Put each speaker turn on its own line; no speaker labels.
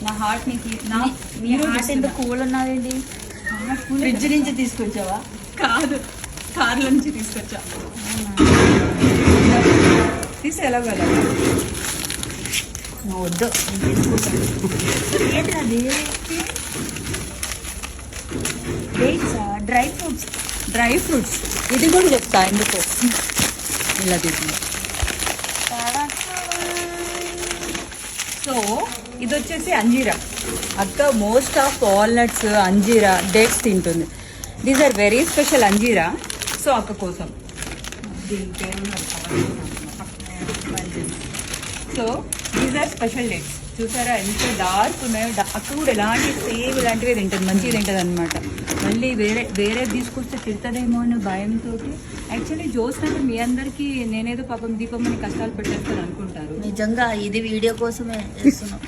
నా హార్ట్ నీకు
నీ హార్ట్ ఎందుకు కూల్ ఉన్నదండి?
ఫ్రిడ్జ్ నుంచి తీసుకొచ్చావా? కాదు, కార్ల నుంచి తీసుకొచ్చా. తీసి ఎలా వెళ్ళాలి?
వద్దు, ఏంటది? Dry fruits.
ఇది కూడా చెప్తా ఎందుకో ఇలా తీసుకుంటా. సో ఇది వచ్చేసి అంజీరా. అక్క మోస్ట్ ఆఫ్ వాల్నట్స్, అంజీరా, డేట్స్ తింటుంది. దీస్ ఆర్ వెరీ స్పెషల్ అంజీరా. సో అక్క కోసం so these are special dates. చూసారా ఎంత డార్క్ ఉన్నాయో. అక్క కూడా ఎలాంటి సేమ్ ఇలాంటివే తింటుంది, మంచిగా తింటుంది అనమాట. మళ్ళీ వేరే తీసుకొస్తే తిడుతుందేమో అనే భయంతో. యాక్చువల్లీ జోస్నగర్ మీ అందరికీ నేనేదో పాపం దీపమ్మని కష్టాలు పెట్టేస్తాను అనుకుంటారు.
నిజంగా ఇది వీడియో కోసమే చేస్తున్నాం.